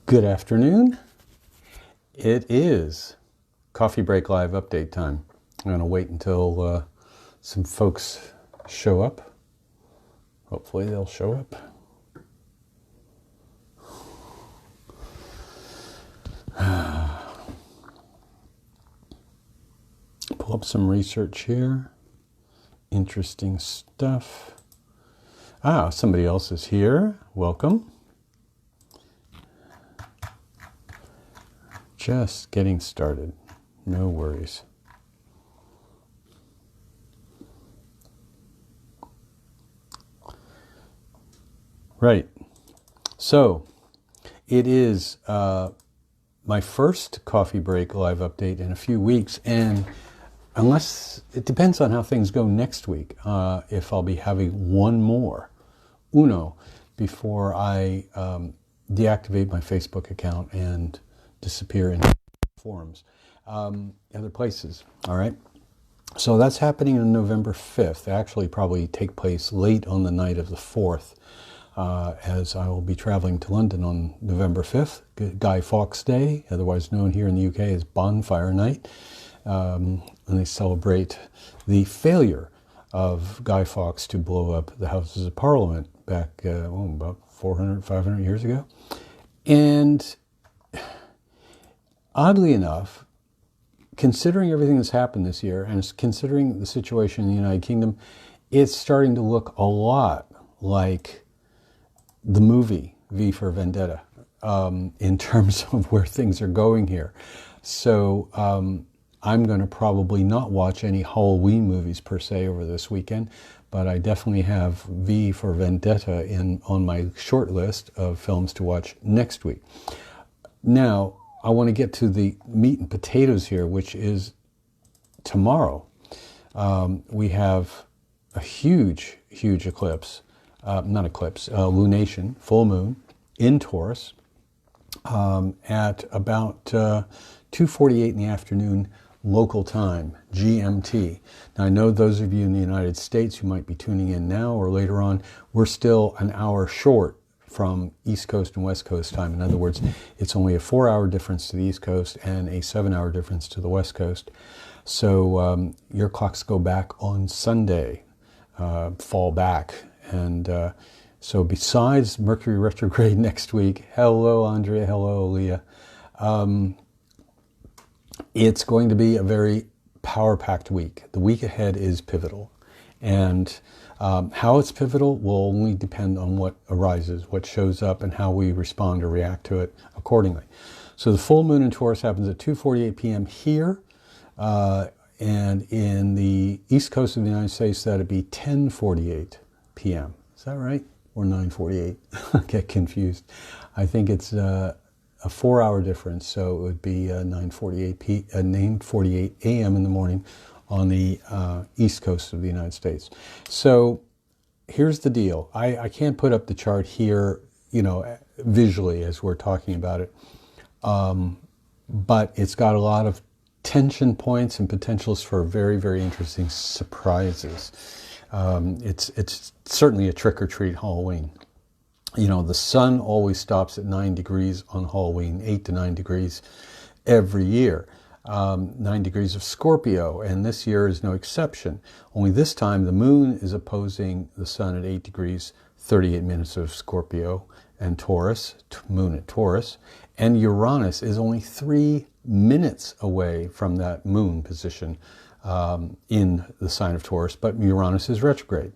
Good afternoon. It is Coffee Break Live update time. I'm going to wait until some folks show up. Hopefully they'll show up. Pull up some research here. Interesting stuff. Somebody else is here. Welcome. Just getting started. No worries. Right. So, it is my first Coffee Break Live update in a few weeks, and unless, it depends on how things go next week, if I'll be having one more, before I deactivate my Facebook account and disappear in forums, other places. All right. So that's happening on November 5th. Actually, probably take place late on the night of the 4th, as I will be traveling to London on November 5th, Guy Fawkes Day, otherwise known here in the UK as Bonfire Night. And they celebrate the failure of Guy Fawkes to blow up the Houses of Parliament back about 400, 500 years ago. And oddly enough, considering everything that's happened this year and considering the situation in the United Kingdom, it's starting to look a lot like the movie V for Vendetta in terms of where things are going here. So I'm going to probably not watch any Halloween movies per se over this weekend, but I definitely have V for Vendetta on my short list of films to watch next week. Now, I want to get to the meat and potatoes here, which is tomorrow. We have a huge eclipse, lunation, full moon in Taurus at about 2:48 in the afternoon local time, GMT. Now, I know those of you in the United States who might be tuning in now or later on, we're still an hour short from East Coast and West Coast time. In other words, it's only a 4-hour difference to the East Coast and a 7-hour difference to the West Coast. So your clocks go back on Sunday, fall back. And so besides Mercury retrograde next week, hello Andrea, hello Leah, it's going to be a very power-packed week. The week ahead is pivotal. And how it's pivotal will only depend on what arises, what shows up, and how we respond or react to it accordingly. So the full moon in Taurus happens at 2:48 p.m. here, and in the east coast of the United States, that'd be 10:48 p.m. Is that right? Or 9:48? I get confused. I think it's a 4-hour difference, so it would be 9:48 a.m. in the morning on the east coast of the United States. So here's the deal. I can't put up the chart here, visually as we're talking about it, but it's got a lot of tension points and potentials for very, very interesting surprises. It's certainly a trick-or-treat Halloween. The sun always stops at 9 degrees on Halloween, 8 to 9 degrees every year. 9 degrees of Scorpio, and this year is no exception. Only this time the moon is opposing the sun at 8 degrees, 38 minutes of Scorpio and Taurus, moon at Taurus, and Uranus is only 3 minutes away from that moon position in the sign of Taurus, but Uranus is retrograde.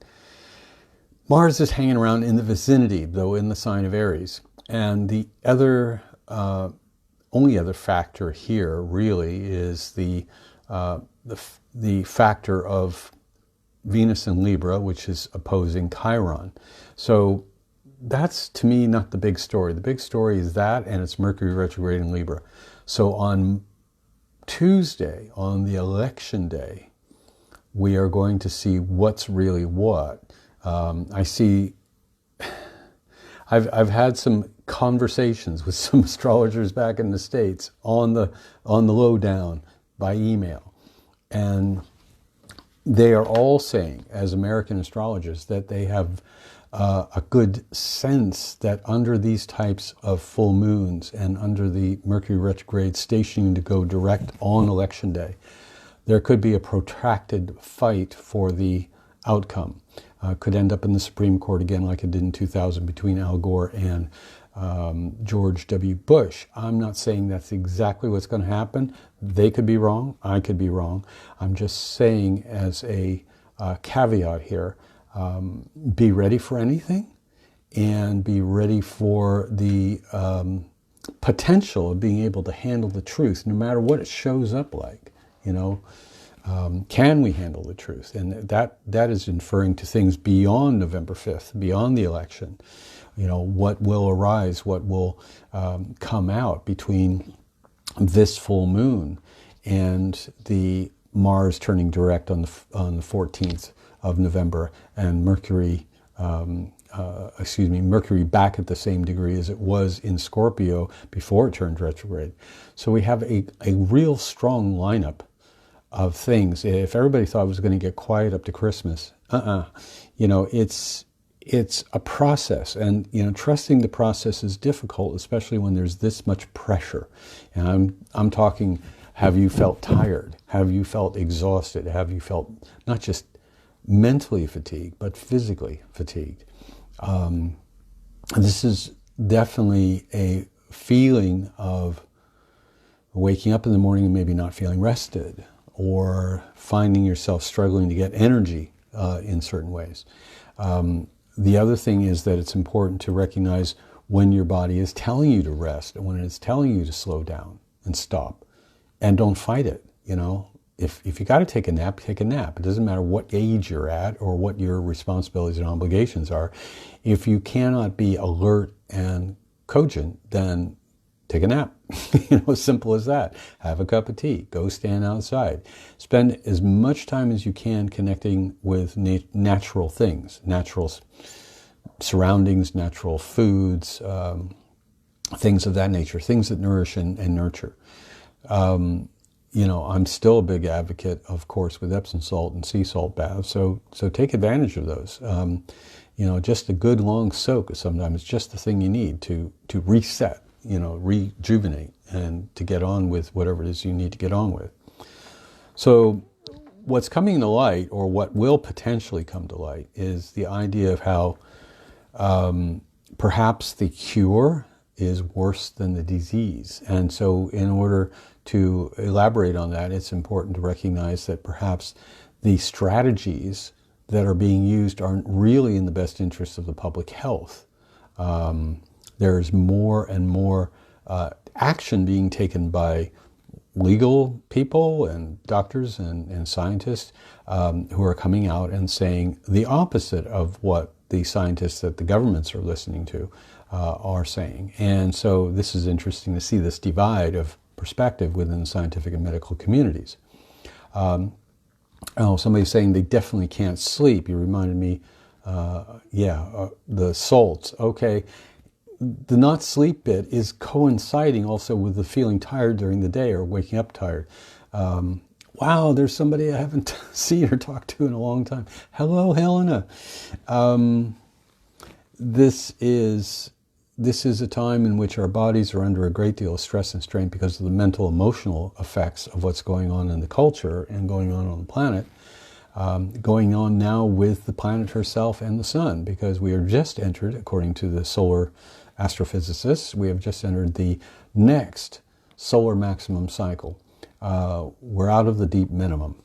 Mars is hanging around in the vicinity, though in the sign of Aries. And the other, only other factor here really is the factor of Venus in Libra, which is opposing Chiron. So that's, to me, not the big story. The big story is that, and it's Mercury retrograde in Libra. So on Tuesday, on the election day, we are going to see what's really what. I've had some conversations with some astrologers back in the States on the lowdown by email, and they are all saying, as American astrologers, that they have a good sense that under these types of full moons and under the Mercury retrograde stationing to go direct on election day, there could be a protracted fight for the outcome. Could end up in the Supreme Court again like it did in 2000 between Al Gore and George W. Bush. I'm not saying that's exactly what's going to happen. They could be wrong. I could be wrong. I'm just saying as a caveat here, be ready for anything and be ready for the potential of being able to handle the truth no matter what it shows up like. Can we handle the truth? And that is inferring to things beyond November 5th, beyond the election. What will arise, what will come out between this full moon and the Mars turning direct on the 14th of November and Mercury, Mercury back at the same degree as it was in Scorpio before it turned retrograde. So we have a real strong lineup of things. If everybody thought it was going to get quiet up to Christmas, it's a process, and trusting the process is difficult, especially when there's this much pressure. And I'm talking, have you felt tired? Have you felt exhausted? Have you felt not just mentally fatigued, but physically fatigued? This is definitely a feeling of waking up in the morning and maybe not feeling rested, or finding yourself struggling to get energy in certain ways. The other thing is that it's important to recognize when your body is telling you to rest and when it's telling you to slow down and stop, and don't fight it. If you got to take a nap, take a nap. It doesn't matter what age you're at or what your responsibilities and obligations are. If you cannot be alert and cogent, then take a nap. As simple as that. Have a cup of tea. Go stand outside. Spend as much time as you can connecting with natural things, natural surroundings, natural foods, things of that nature, things that nourish and nurture. I'm still a big advocate, of course, with Epsom salt and sea salt baths. So take advantage of those. Just a good long soak sometimes is just the thing you need to reset. Rejuvenate and to get on with whatever it is you need to get on with. So what's coming to light, or what will potentially come to light, is the idea of how perhaps the cure is worse than the disease. And so in order to elaborate on that, it's important to recognize that perhaps the strategies that are being used aren't really in the best interest of the public health. There's more and more action being taken by legal people and doctors and scientists who are coming out and saying the opposite of what the scientists that the governments are listening to are saying. And so this is interesting to see this divide of perspective within the scientific and medical communities. Somebody's saying they definitely can't sleep. You reminded me, the salts. Okay. The not sleep bit is coinciding also with the feeling tired during the day or waking up tired. Wow, there's somebody I haven't seen or talked to in a long time. Hello, Helena. This is a time in which our bodies are under a great deal of stress and strain because of the mental, emotional effects of what's going on in the culture and going on the planet. Going on now with the planet herself and the sun, because we are just entered, according to the solar astrophysicists, we have just entered the next solar maximum cycle. We're out of the deep minimum.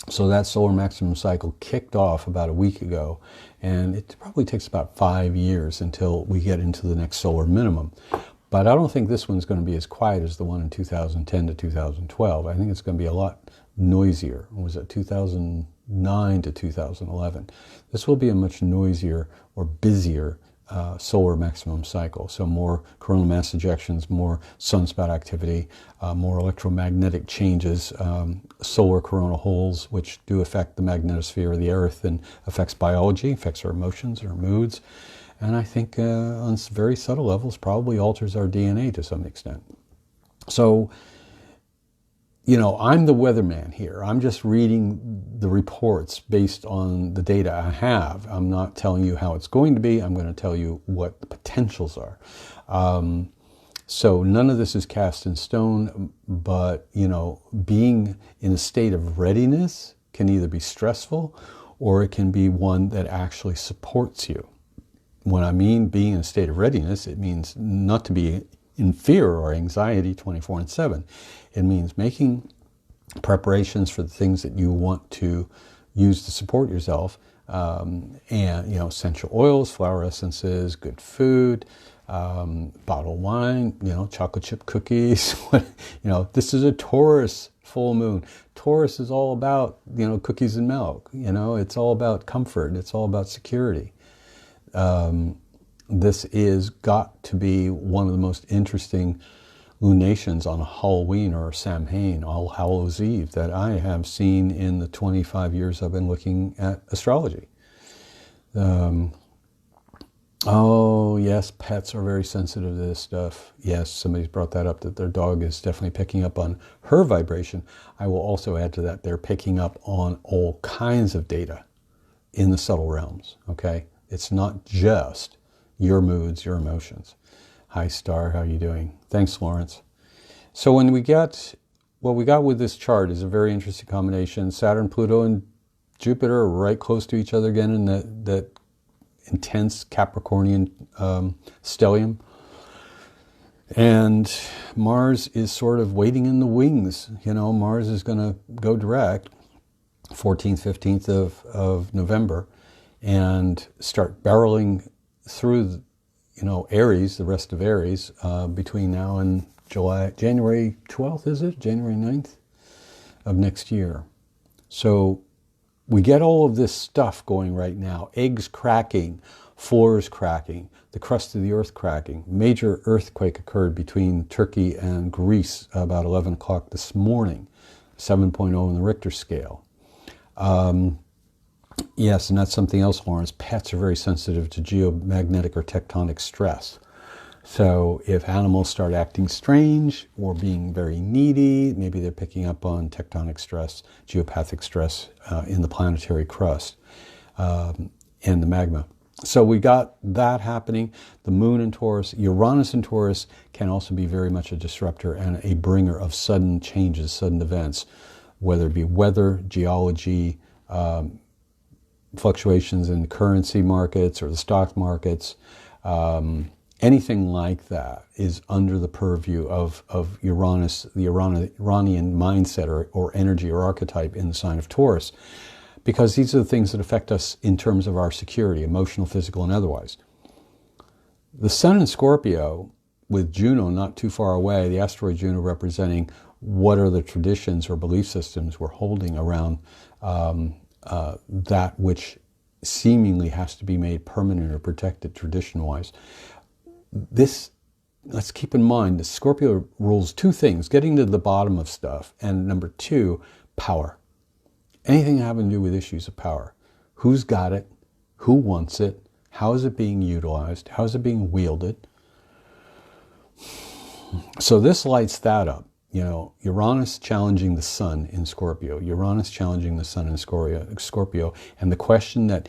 So that solar maximum cycle kicked off about a week ago, and it probably takes about 5 years until we get into the next solar minimum. But I don't think this one's going to be as quiet as the one in 2010 to 2012. I think it's going to be a lot noisier. Was it 2009 to 2011? This will be a much noisier or busier solar maximum cycle. So more coronal mass ejections, more sunspot activity, more electromagnetic changes, solar coronal holes, which do affect the magnetosphere of the Earth and affects biology, affects our emotions, our moods, and I think on very subtle levels probably alters our DNA to some extent. So I'm the weatherman here. I'm just reading the reports based on the data I have. I'm not telling you how it's going to be. I'm going to tell you what the potentials are. So none of this is cast in stone, but, being in a state of readiness can either be stressful or it can be one that actually supports you. When I mean being in a state of readiness, it means not to be in fear or anxiety 24/7. It means making preparations for the things that you want to use to support yourself, and essential oils, flower essences, good food, bottled wine, chocolate chip cookies. This is a Taurus full moon. Taurus is all about cookies and milk. It's all about comfort. It's all about security. This is got to be one of the most interesting lunations on Halloween or Samhain, All Hallows Eve, that I have seen in the 25 years I've been looking at astrology. Oh, yes, pets are very sensitive to this stuff. Yes, somebody's brought that up, that their dog is definitely picking up on her vibration. I will also add to that, they're picking up on all kinds of data in the subtle realms, okay? It's not just your moods, your emotions. Hi, Star, how are you doing? Thanks, Lawrence. So what we got with this chart is a very interesting combination. Saturn, Pluto, and Jupiter are right close to each other again in that intense Capricornian stellium. And Mars is sort of waiting in the wings. Mars is going to go direct 14th, 15th of November and start barreling through, Aries, the rest of Aries, between now and January 12th, is it? January 9th of next year. So we get all of this stuff going right now. Eggs cracking, floors cracking, the crust of the earth cracking. Major earthquake occurred between Turkey and Greece about 11 o'clock this morning, 7.0 on the Richter scale. Yes, and that's something else, Lawrence. Pets are very sensitive to geomagnetic or tectonic stress. So if animals start acting strange or being very needy, maybe they're picking up on tectonic stress, geopathic stress in the planetary crust and the magma. So we got that happening. The moon in Taurus, Uranus in Taurus can also be very much a disruptor and a bringer of sudden changes, sudden events, whether it be weather, geology, fluctuations in the currency markets or the stock markets. Anything like that is under the purview of Uranus, the Iranian mindset or energy or archetype in the sign of Taurus, because these are the things that affect us in terms of our security, emotional, physical, and otherwise. The Sun in Scorpio, with Juno not too far away, the asteroid Juno representing what are the traditions or belief systems we're holding around that which seemingly has to be made permanent or protected tradition-wise. Let's keep in mind, the Scorpio rules two things: getting to the bottom of stuff, and number two, power. Anything having to do with issues of power. Who's got it? Who wants it? How is it being utilized? How is it being wielded? So this lights that up. Uranus challenging the Sun in Scorpio. Uranus challenging the Sun in Scorpio. And the question that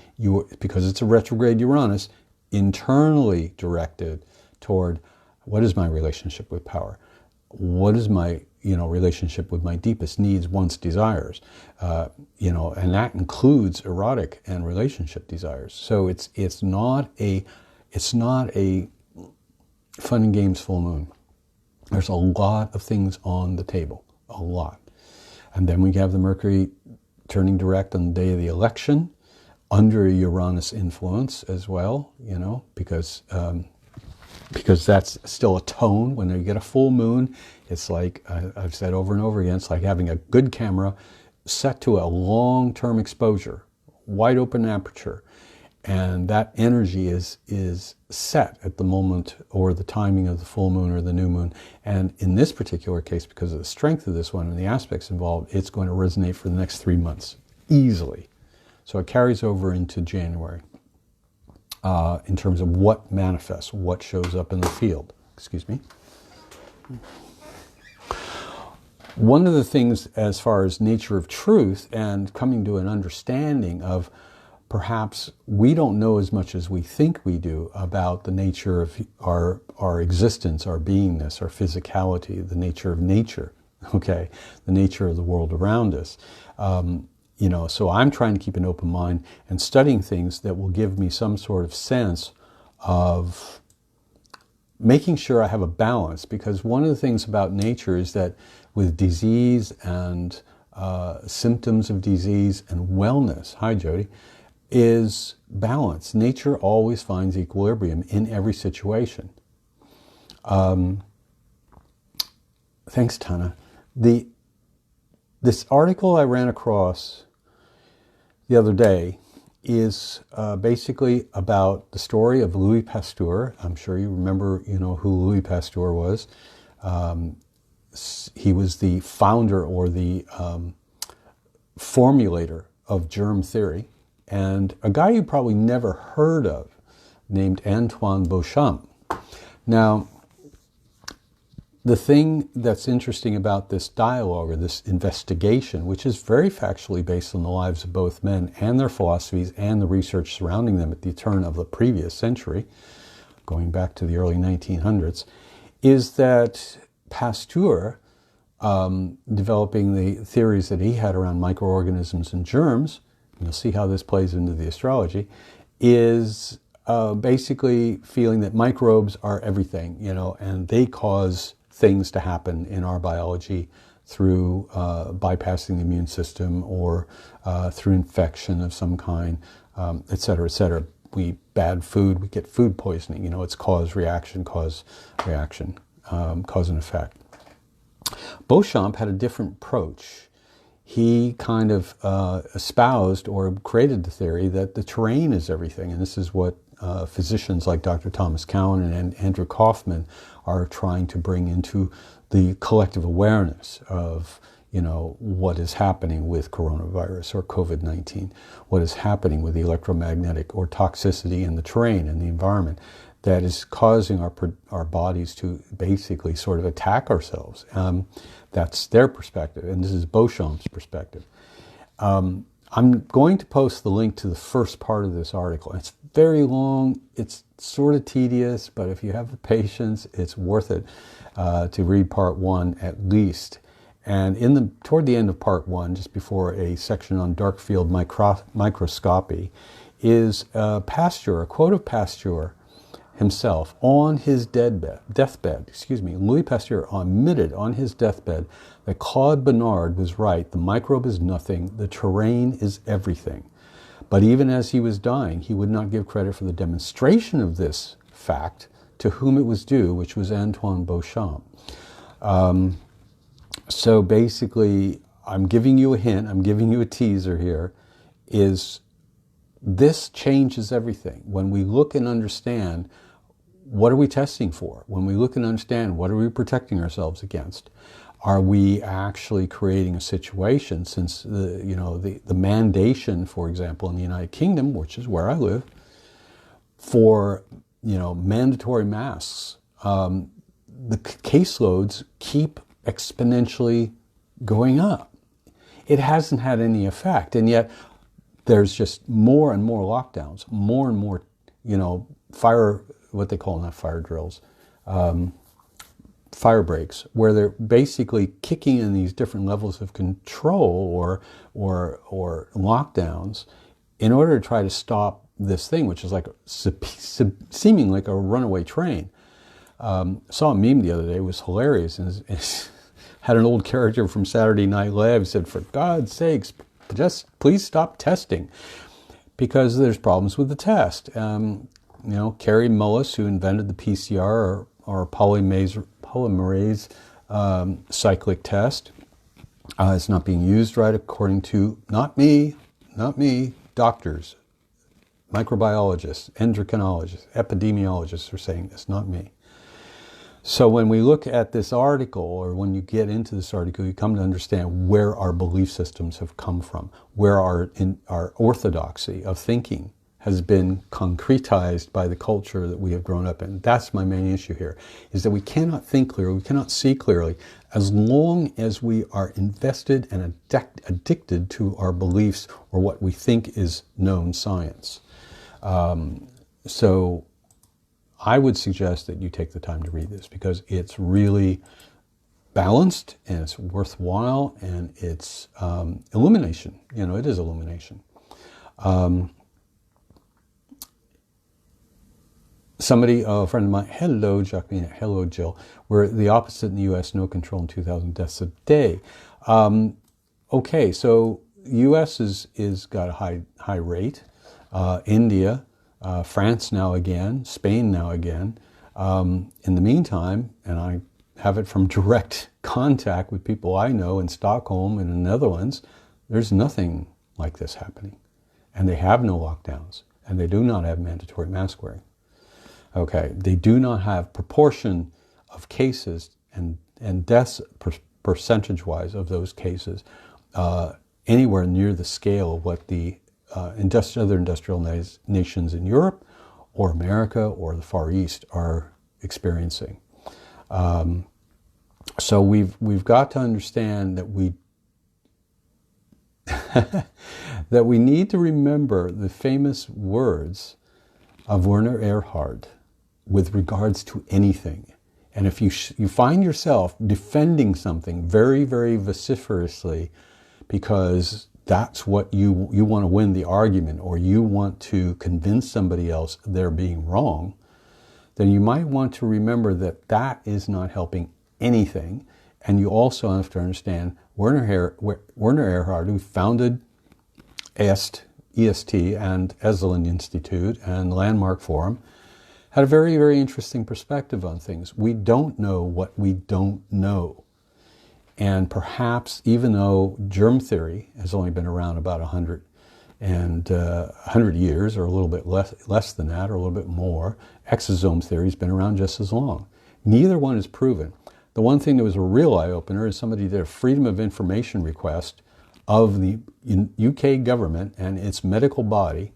because it's a retrograde Uranus, internally directed toward what is my relationship with power? What is my relationship with my deepest needs, wants, desires? And that includes erotic and relationship desires. So it's not a fun and games full moon. There's a lot of things on the table, a lot. And then we have the Mercury turning direct on the day of the election, under a Uranus influence as well, because that's still a tone. When you get a full moon, it's like, I've said over and over again, it's like having a good camera set to a long-term exposure, wide open aperture. And that energy is set at the moment or the timing of the full moon or the new moon. And in this particular case, because of the strength of this one and the aspects involved, it's going to resonate for the next 3 months, easily. So it carries over into January in terms of what manifests, what shows up in the field. Excuse me. one of the things as far as nature of truth and coming to an understanding of perhaps we don't know as much as we think we do about the nature of our existence, our beingness, our physicality, the nature of nature, okay, the nature of the world around us. You know, so I'm trying to keep an open mind and studying things that will give me some sort of sense of making sure I have a balance, because one of the things about nature is that with disease and symptoms of disease and wellness, hi Jody, is balance. Nature always finds equilibrium in every situation. Thanks, Tana. This article I ran across the other day is basically about the story of Louis Pasteur. I'm sure you remember, you know, who Louis Pasteur was. He was the founder or the formulator of germ theory, and a guy you probably never heard of named Antoine Béchamp. Now, the thing that's interesting about this dialogue or this investigation, which is very factually based on the lives of both men and their philosophies and the research surrounding them at the turn of the previous century, going back to the early 1900s, is that Pasteur, developing the theories that he had around microorganisms and germs, and you'll see how this plays into the astrology, is basically feeling that microbes are everything, you know, and they cause things to happen in our biology through bypassing the immune system or through infection of some kind, et cetera, et cetera. Bad food, we get food poisoning, you know, it's cause, reaction, cause and effect. Béchamp had a different approach. He kind of espoused or created the theory that the terrain is everything, and this is what physicians like Dr. Thomas Cowan and Andrew Kaufman are trying to bring into the collective awareness of, you know, what is happening with coronavirus or COVID-19, what is happening with the electromagnetic or toxicity in the terrain and the environment that is causing our bodies to basically sort of attack ourselves. That's their perspective, and this is Beauchamp's perspective. I'm going to post the link to the first part of this article. It's very long, it's sort of tedious, but if you have the patience, it's worth it to read part one at least. And toward the end of part one, just before a section on dark field microscopy, is Pasteur, a quote of Pasteur himself on his deathbed. Louis Pasteur admitted on his deathbed that Claude Bernard was right. The microbe is nothing. The terrain is everything. But even as he was dying, he would not give credit for the demonstration of this fact to whom it was due, which was Antoine Béchamp. So basically, I'm giving you a hint, I'm giving you a teaser here, is this changes everything. When we look and understand what are we testing for, when we look and understand what are we protecting ourselves against, are we actually creating a situation, since the mandation, for example, in the United Kingdom, which is where I live, for mandatory masks, the caseloads keep exponentially going up. It hasn't had any effect, and yet there's just more and more lockdowns, more and more, what they call not fire drills, fire breaks, where they're basically kicking in these different levels of control or lockdowns in order to try to stop this thing, which is like seeming like a runaway train. Saw a meme the other day, it was hilarious, and it had an old character from Saturday Night Live said, "For God's sakes, just please stop testing," because there's problems with the test. Carrie Mullis, who invented the PCR or polymerase cyclic test, is not being used right according to not me, doctors, microbiologists, endocrinologists, epidemiologists are saying this, not me. So when we look at this article, or when you get into this article, you come to understand where our belief systems have come from, where our orthodoxy of thinking has been concretized by the culture that we have grown up in. That's my main issue here, is that we cannot think clearly, we cannot see clearly, as long as we are invested and addicted to our beliefs or what we think is known science. So I would suggest that you take the time to read this, because it's really balanced and it's worthwhile, and it's illumination. You know, it is illumination. Somebody, a friend of mine, hello, Jacqueline, hello, Jill. We're the opposite in the U.S., no control and 2,000 deaths a day. Okay, so U.S. is got a high rate. India, France now again, Spain now again. In the meantime, and I have it from direct contact with people I know in Stockholm and in the Netherlands, there's nothing like this happening. And they have no lockdowns, and they do not have mandatory mask wearing. Okay, they do not have proportion of cases and deaths percentage-wise of those cases anywhere near the scale of what the other industrial nations in Europe or America or the Far East are experiencing. So we've got to understand that that we need to remember the famous words of Werner Ehrling with regards to anything. And if you find yourself defending something very, very vociferously because that's what you want to win the argument, or you want to convince somebody else they're being wrong, then you might want to remember that that is not helping anything. And you also have to understand Werner Ehrling, who founded EST and Esalen Institute and Landmark Forum, had a very, very interesting perspective on things. We don't know what we don't know. And perhaps, even though germ theory has only been around about 100 years, or a little bit less than that, or a little bit more, exosome theory has been around just as long. Neither one is proven. The one thing that was a real eye-opener is somebody did a Freedom of Information request of the UK government and its medical body,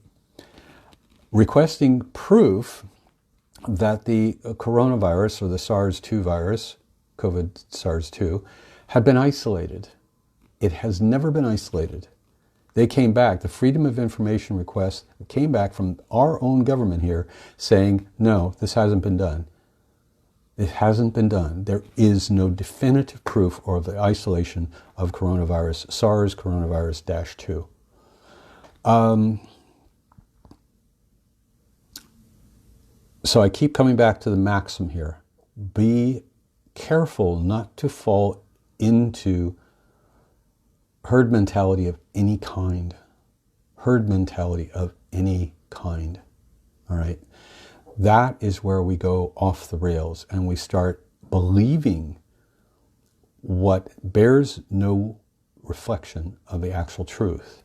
requesting proof that the coronavirus, or the SARS-2 virus, COVID SARS-2, had been isolated. It has never been isolated. They came back, the Freedom of Information request came back from our own government here saying, no, this hasn't been done. It hasn't been done. There is no definitive proof of the isolation of coronavirus, SARS coronavirus-2. So I keep coming back to the maxim here. Be careful not to fall into herd mentality of any kind. Herd mentality of any kind. All right? That is where we go off the rails and we start believing what bears no reflection of the actual truth.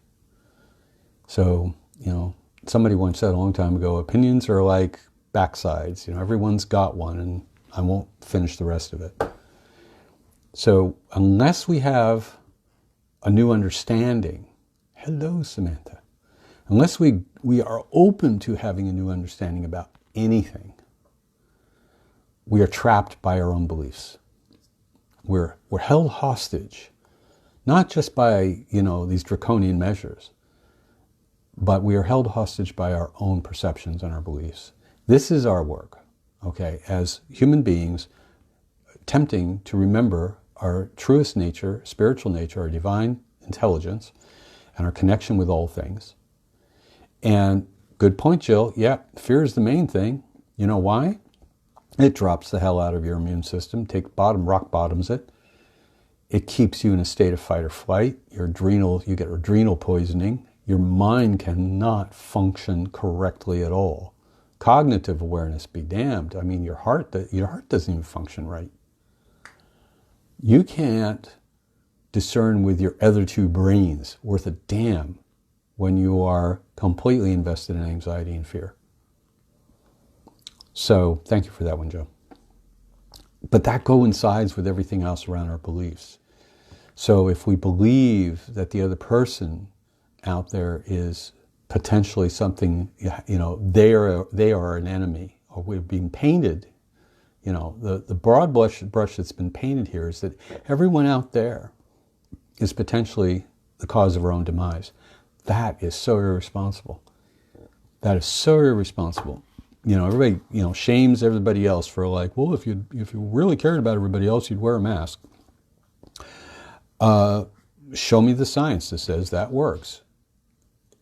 So, you know, somebody once said a long time ago, opinions are like backsides. You know, everyone's got one, and I won't finish the rest of it. So unless we have a new understanding, hello, Samantha, unless we are open to having a new understanding about anything, we are trapped by our own beliefs. We're held hostage, not just by, you know, these draconian measures, but we are held hostage by our own perceptions and our beliefs. This is our work, okay, as human beings, attempting to remember our truest nature, spiritual nature, our divine intelligence, and our connection with all things. And good point, Jill. Yeah, fear is the main thing. You know why? It drops the hell out of your immune system, rock bottoms it. It keeps you in a state of fight or flight. You get adrenal poisoning. Your mind cannot function correctly at all. Cognitive awareness be damned. I mean, your heart doesn't even function right. You can't discern with your other two brains worth a damn when you are completely invested in anxiety and fear. So thank you for that one, Joe. But that coincides with everything else around our beliefs. So if we believe that the other person out there is potentially something, they are an enemy, or we're being painted. The broad brush that's been painted here is that everyone out there is potentially the cause of our own demise. That is so irresponsible. That is so irresponsible. Everybody, shames everybody else for like, well, if you really cared about everybody else, you'd wear a mask. Show me the science that says that works,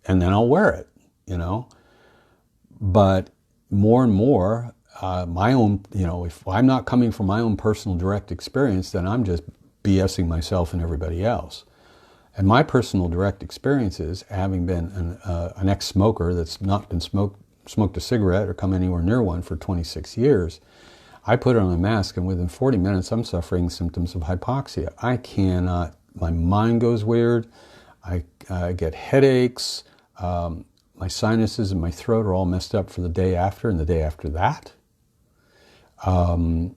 and then I'll wear it. But more and more, my own, if I'm not coming from my own personal direct experience, then I'm just BSing myself and everybody else. And my personal direct experiences, having been an ex-smoker that's not been smoked a cigarette or come anywhere near one for 26 years, I put on a mask, and within 40 minutes, I'm suffering symptoms of hypoxia. I cannot, my mind goes weird, I get headaches, my sinuses and my throat are all messed up for the day after and the day after that. Well,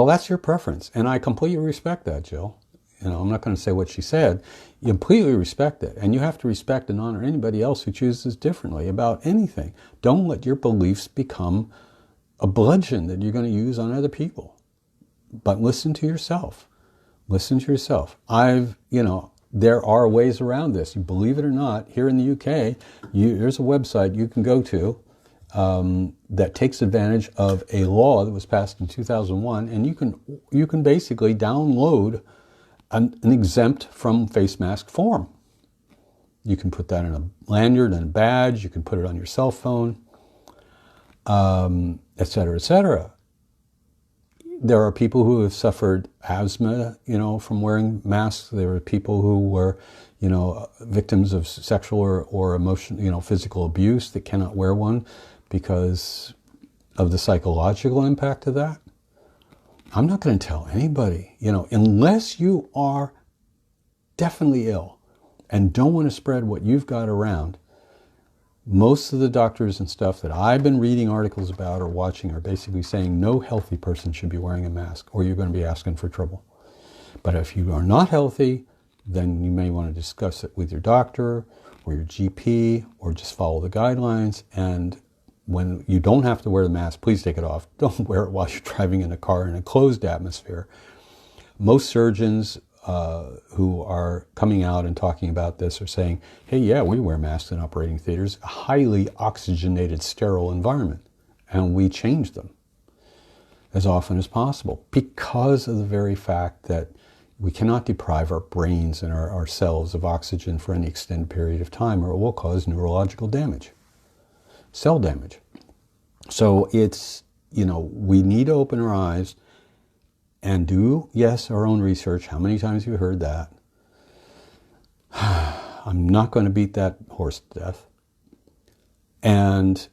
that's your preference, and I completely respect that, Jill. I'm not going to say what she said. You completely respect it, and you have to respect and honor anybody else who chooses differently about anything. Don't let your beliefs become a bludgeon that you're going to use on other people. But listen to yourself. Listen to yourself. There are ways around this. You believe it or not, here in the UK, there's a website you can go to that takes advantage of a law that was passed in 2001, and you can basically download an exempt from face mask form. You can put that in a lanyard and a badge. You can put it on your cell phone, et cetera, et cetera. There are people who have suffered asthma, from wearing masks. There are people who were, victims of sexual or emotional, physical abuse that cannot wear one because of the psychological impact of that. I'm not going to tell anybody, unless you are definitely ill and don't want to spread what you've got around. Most of the doctors and stuff that I've been reading articles about or watching are basically saying no healthy person should be wearing a mask, or you're going to be asking for trouble. But if you are not healthy, then you may want to discuss it with your doctor or your GP, or just follow the guidelines. And when you don't have to wear the mask, please take it off. Don't wear it while you're driving in a car in a closed atmosphere. Most surgeons who are coming out and talking about this are saying, hey, yeah, we wear masks in operating theaters, a highly oxygenated, sterile environment, and we change them as often as possible because of the very fact that we cannot deprive our brains and our cells of oxygen for any extended period of time, or it will cause neurological damage, cell damage. So it's, we need to open our eyes and do, yes, our own research. How many times have you heard that? I'm not going to beat that horse to death. And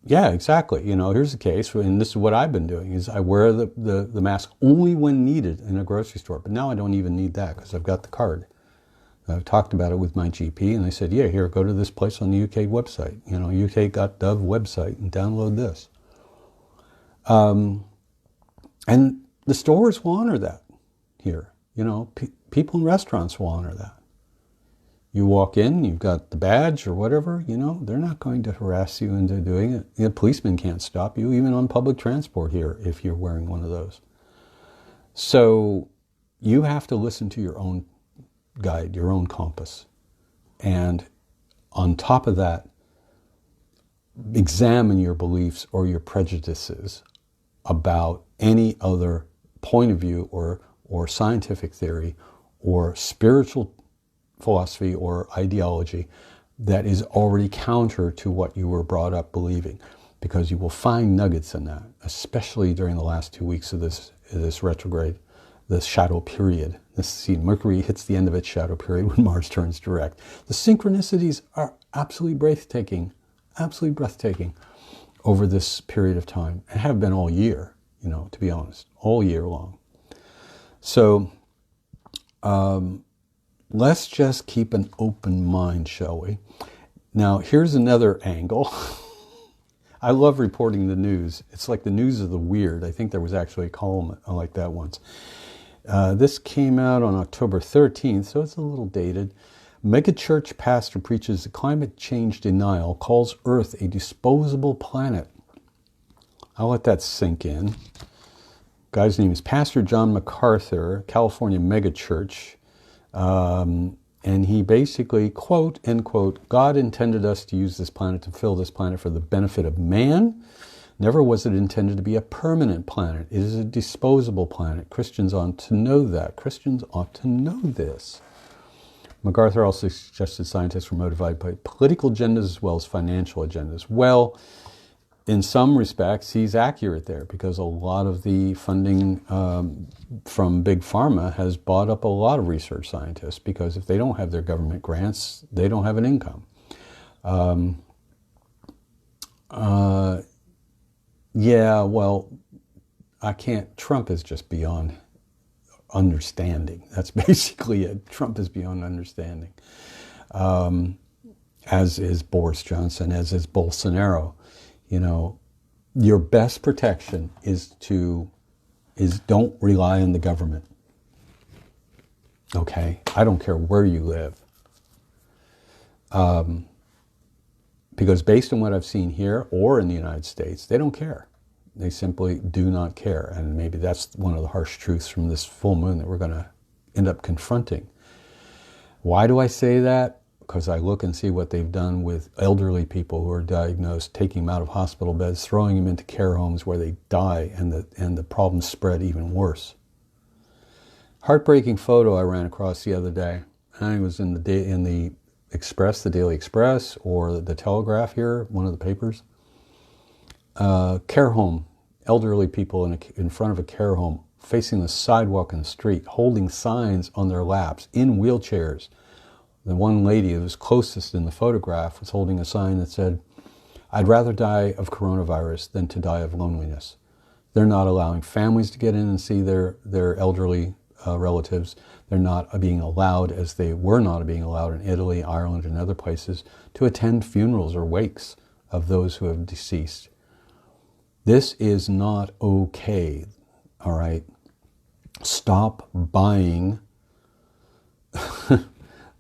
yeah, exactly. Here's the case, and this is what I've been doing, is I wear the mask only when needed in a grocery store. But now I don't even need that because I've got the card. I've talked about it with my GP, and they said, yeah, here, go to this place on the UK website, UK.gov website, and download this. And the stores will honor that here. People in restaurants will honor that. You walk in, you've got the badge or whatever, they're not going to harass you into doing it. The policeman can't stop you, even on public transport here, if you're wearing one of those. So you have to listen to your own guide, your own compass. And on top of that, examine your beliefs or your prejudices about any other point of view or scientific theory or spiritual philosophy or ideology that is already counter to what you were brought up believing, because you will find nuggets in that, especially during the last 2 weeks of this retrograde, this shadow period. Mercury hits the end of its shadow period when Mars turns direct. The synchronicities are absolutely breathtaking over this period of time, and have been all year, to be honest, all year long. So let's just keep an open mind, shall we? Now, here's another angle. I love reporting the news. It's like the news of the weird. I think there was actually a column like that once. This came out on October 13th, so it's a little dated. Megachurch pastor preaches climate change denial, calls Earth a disposable planet. I'll let that sink in. Guy's name is Pastor John Mcarthur, California megachurch. And he basically, quote, end quote, God intended us to use this planet, to fill this planet for the benefit of man. Never was it intended to be a permanent planet. It is a disposable planet. Christians ought to know that. Christians ought to know this. MacArthur also suggested scientists were motivated by political agendas as well as financial agendas. Well, in some respects, he's accurate there, because a lot of the funding from Big Pharma has bought up a lot of research scientists, because if they don't have their government grants, they don't have an income. Yeah, well, I can't. Trump is just beyond understanding. That's basically it. Trump is beyond understanding. As is Boris Johnson, as is Bolsonaro. You know, your best protection is don't rely on the government. Okay? I don't care where you live. Because based on what I've seen here or in the United States, they don't care. They simply do not care. And maybe that's one of the harsh truths from this full moon that we're going to end up confronting. Why do I say that? Because I look and see what they've done with elderly people who are diagnosed, taking them out of hospital beds, throwing them into care homes where they die, and the problems spread even worse. Heartbreaking photo I ran across the other day. I think it was in the Express, the Daily Express, or the Telegraph here, one of the papers. Care home, elderly people in front of a care home, facing the sidewalk and the street, holding signs on their laps, in wheelchairs. The one lady who was closest in the photograph was holding a sign that said, "I'd rather die of coronavirus than to die of loneliness." They're not allowing families to get in and see their elderly relatives. They're not being allowed, as they were not being allowed in Italy, Ireland, and other places, to attend funerals or wakes of those who have deceased. This is not okay, all right? Stop buying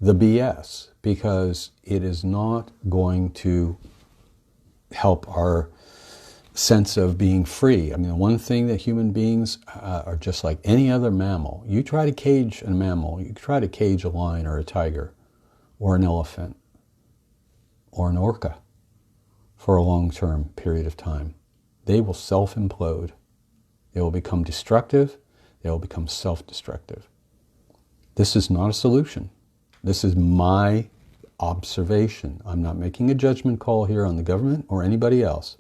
the BS, because it is not going to help our sense of being free. I mean, the one thing that human beings are just like any other mammal. You try to cage a mammal, you try to cage a lion or a tiger or an elephant or an orca for a long-term period of time. They will self-implode. They will become destructive. They will become self-destructive. This is not a solution. This is my observation. I'm not making a judgment call here on the government or anybody else.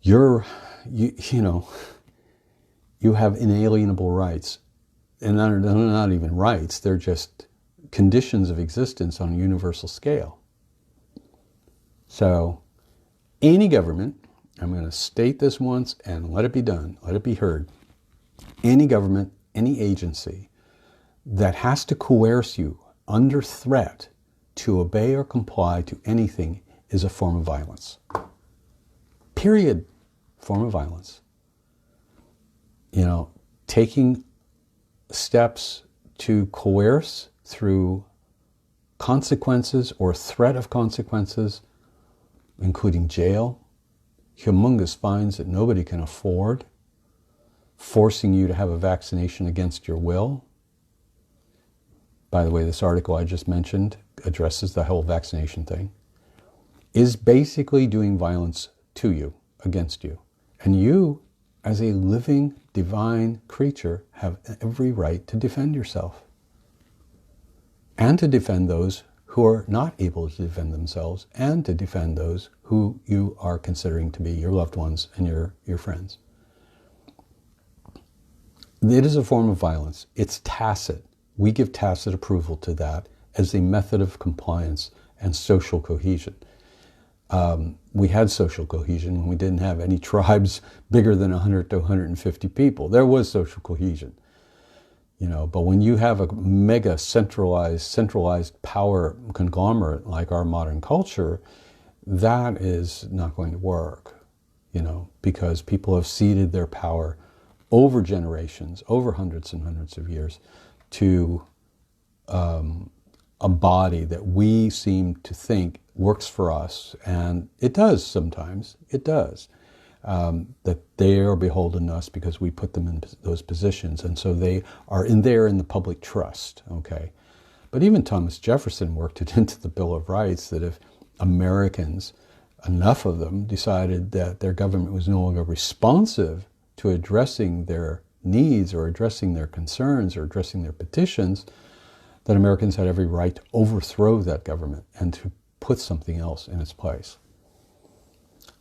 You have inalienable rights. And they're not even rights. They're just conditions of existence on a universal scale. So, any government, I'm going to state this once and let it be done, let it be heard. Any government, any agency that has to coerce you under threat to obey or comply to anything is a form of violence. Period. Form of violence. You know, taking steps to coerce through consequences or threat of consequences, including jail, humongous fines that nobody can afford, forcing you to have a vaccination against your will. By the way, this article I just mentioned addresses the whole vaccination thing, is basically doing violence to you, against you. And you, as a living, divine creature, have every right to defend yourself. And to defend those who are not able to defend themselves, and to defend those who you are considering to be your loved ones and your friends. It is a form of violence. It's tacit. We give tacit approval to that as a method of compliance and social cohesion. We had social cohesion when we didn't have any tribes bigger than 100 to 150 people. There was social cohesion. You know, but when you have a mega centralized power conglomerate like our modern culture, that is not going to work, you know, because people have ceded their power over generations, over hundreds and hundreds of years, to a body that we seem to think works for us, and it does sometimes, it does, that they are beholden to us because we put them in those positions, and so they are in the public trust, okay? But even Thomas Jefferson worked it into the Bill of Rights that if Americans, enough of them, decided that their government was no longer responsive to addressing their needs or addressing their concerns or addressing their petitions, that Americans had every right to overthrow that government and to put something else in its place.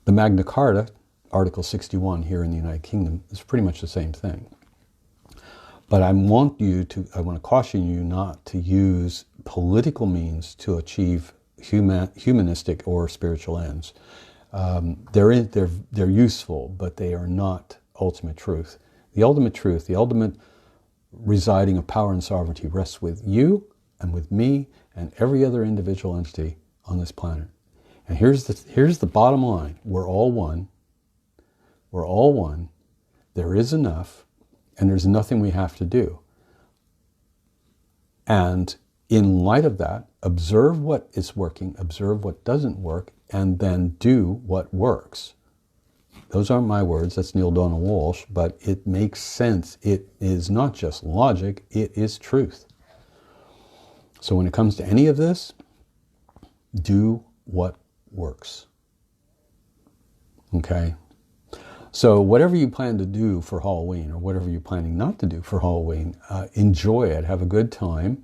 The Magna Carta, Article 61 here in the United Kingdom, is pretty much the same thing. But I want to caution you not to use political means to achieve humanistic or spiritual ends. They're useful, but they are not ultimate truth. The ultimate truth, the ultimate residing of power and sovereignty rests with you and with me and every other individual entity on this planet. And here's the bottom line. We're all one. We're all one. There is enough, and there's nothing we have to do. And in light of that, observe what is working, observe what doesn't work, and then do what works. Those aren't my words, that's Neil Donald Walsh, but it makes sense. It is not just logic, it is truth. So when it comes to any of this, do what works. Okay? So whatever you plan to do for Halloween, or whatever you're planning not to do for Halloween, enjoy it, have a good time.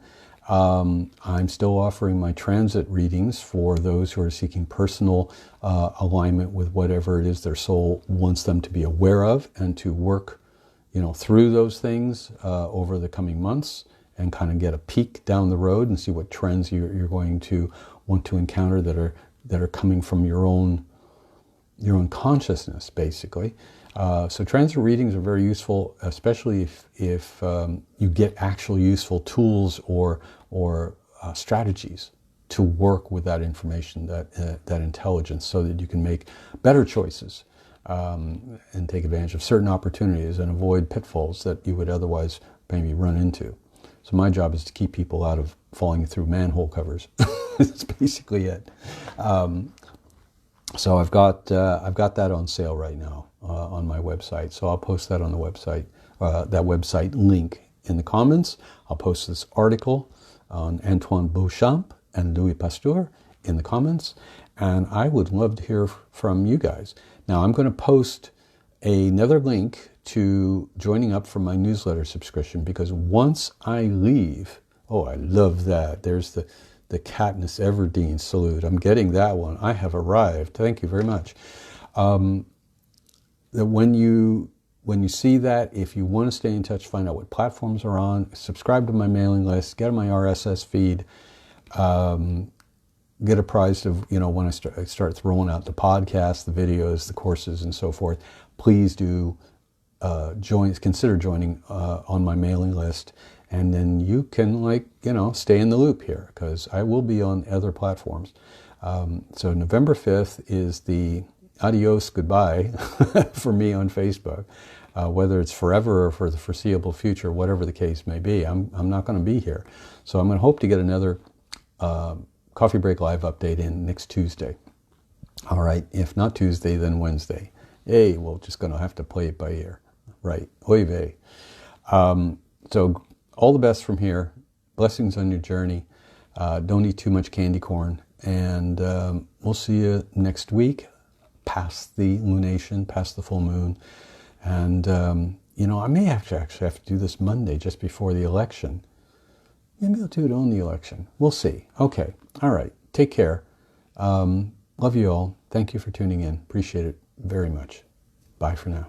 I'm still offering my transit readings for those who are seeking personal alignment with whatever it is their soul wants them to be aware of, and to work, through those things over the coming months, and kind of get a peek down the road and see what trends you're going to want to encounter that are coming from your own consciousness, basically. So transit readings are very useful, especially if you get actual useful tools or strategies to work with that information, that intelligence, so that you can make better choices and take advantage of certain opportunities and avoid pitfalls that you would otherwise maybe run into. So my job is to keep people out of falling through manhole covers. That's basically it. So I've got that on sale right now on my website. So I'll post that on the website, that website link in the comments. I'll post this article on Antoine Beauchamp and Louis Pasteur in the comments, and I would love to hear from you guys. Now I'm going to post another link to joining up for my newsletter subscription, because once I leave, oh, I love that. There's the Katniss Everdeen salute. I'm getting that one. I have arrived. Thank you very much. That when you see that, if you want to stay in touch, find out what platforms are on, subscribe to my mailing list, get on my RSS feed, get apprised of, when I start throwing out the podcasts, the videos, the courses, and so forth. Please do consider joining on my mailing list. And then you can, stay in the loop here, because I will be on other platforms. So November 5th is the adios goodbye for me on Facebook. Whether it's forever or for the foreseeable future, whatever the case may be, I'm not going to be here. So I'm going to hope to get another Coffee Break Live update in next Tuesday. All right, if not Tuesday, then Wednesday. Hey, we're just going to have to play it by ear. Right, oy vey. So all the best from here. Blessings on your journey. Don't eat too much candy corn. And we'll see you next week, past the lunation, past the full moon. And, I may actually have to do this Monday just before the election. Maybe I'll do it on the election. We'll see. Okay. All right. Take care. Love you all. Thank you for tuning in. Appreciate it very much. Bye for now.